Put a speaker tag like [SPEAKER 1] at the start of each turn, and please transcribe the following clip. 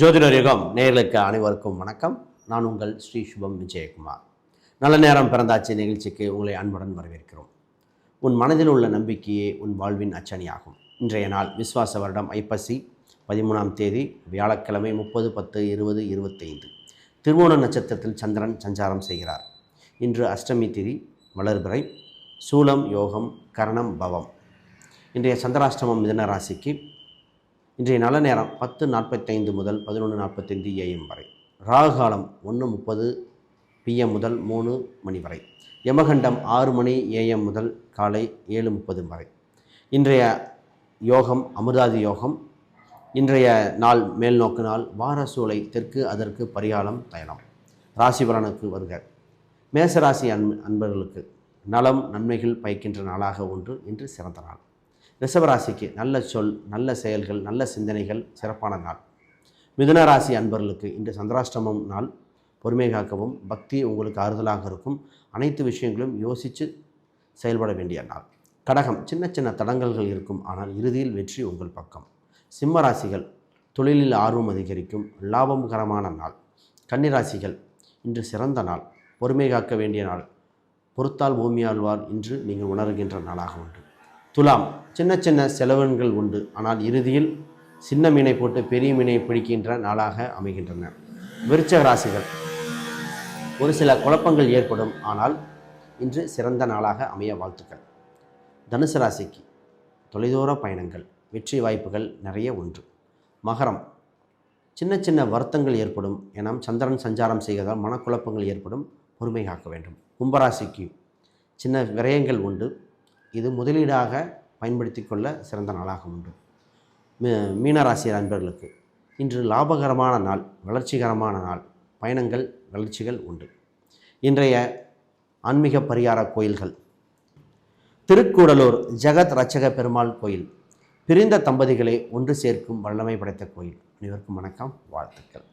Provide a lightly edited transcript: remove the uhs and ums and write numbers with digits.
[SPEAKER 1] ஜோதிடர் யுகம் நேயர்களுக்கு அனைவருக்கும் வணக்கம். நான் உங்கள் ஸ்ரீ சுபம் விஜயகுமார். நல்ல நேரம் பிறந்தாச்சு நிகழ்ச்சிக்கு உங்களை அன்புடன் வரவேற்கிறோம். உன் மனதில் உள்ள நம்பிக்கையே உன் வாழ்வின் அச்சணியாகும். இன்றைய நாள் விஸ்வாச வருடம் ஐப்பசி 13ஆம் தேதி வியாழக்கிழமை 30/10/2025. திருவோண நட்சத்திரத்தில் சந்திரன் சஞ்சாரம் செய்கிறார். இன்று அஷ்டமி திதி, வளர்பிறை, சூலம், யோகம், கரணம், பவம். இன்றைய சந்திராஷ்டமம் மிதுன ராசிக்கு. இன்றைய நல்ல நேரம் 10:45 முதல் 11:45 AM வரை. ராகு காலம் 1:30 PM முதல் 3 மணி வரை. யமகண்டம் 6 மணி AM முதல் காலை 7:30 வரை. இன்றைய யோகம் அமிர்தாதி யோகம். இன்றைய நாள் மேல்நோக்கு நாள். வார சூலை தெற்கு, அதற்கு பரிகாலம் தயனம். ராசி பலனுக்கு வருக. மேசராசி அன்பர்களுக்கு நலம் நன்மைகள் பயக்கின்ற நாளாக ஒன்று இன்று சிறந்த நாள். ரிஷபராசிக்கு நல்ல சொல், நல்ல செயல்கள், நல்ல சிந்தனைகள் சிறப்பான நாள். மிதுன ராசி அன்பர்களுக்கு இன்று சந்திராஷ்டமம் நாள். பொறுமை காக்கவும் பக்தி உங்களுக்கு ஆறுதலாக இருக்கும். அனைத்து விஷயங்களும் யோசித்து செயல்பட வேண்டிய நாள். கடகம் சின்ன சின்ன தடங்கல்கள் இருக்கும், ஆனால் இறுதியில் வெற்றி உங்கள் பக்கம். சிம்ம ராசிகள் தொழிலில் ஆர்வம் அதிகரிக்கும், லாபகரமான நாள். கன்னிராசிகள் இன்று சிறந்த நாள், பொறுமை காக்க வேண்டிய நாள். பொறுத்தால் பூமி ஆழ்வார் இன்று நீங்கள் உணர்கின்ற நாளாக உண்டு. துலாம் சின்ன சின்ன செலவுகள் உண்டு, ஆனால் இறுதியில் சின்ன மீனை போட்டு பெரிய மீனை பிடிக்கின்ற நாளாக அமைகின்றன. விருச்சிக ராசிகள் ஒரு சில குழப்பங்கள் ஏற்படும், ஆனால் இன்று சிறந்த நாளாக அமைய வாழ்த்துக்கள். தனுசு ராசிக்கு தொலைதூர பயணங்கள், வெற்றி வாய்ப்புகள் நிறைய உண்டு. மகரம் சின்ன சின்ன வருத்தங்கள் ஏற்படும், என சந்திரன் சஞ்சாரம் செய்வதால் மனக்குழப்பங்கள் ஏற்படும், பொறுமை காக்க வேண்டும். கும்பராசிக்கு சின்ன விரயங்கள் உண்டு, இது முதலீடாக பயன்படுத்தி கொள்ள சிறந்த நாளாக உண்டு. மீனராசி அன்பர்களுக்கு இன்று லாபகரமான நாள், வளர்ச்சிகரமான நாள். பயணங்கள், வளர்ச்சிகள் உண்டு. இன்றைய ஆன்மீக பரிகார கோயில்கள்: திருக்கூடலூர் ஜெகத் ரட்சக பெருமாள் கோயில், பிரிந்த தம்பதிகளை ஒன்று சேர்க்கும் வல்லமை படைத்த கோயில். அனைவருக்கும் வணக்கம், வாழ்த்துக்கள்.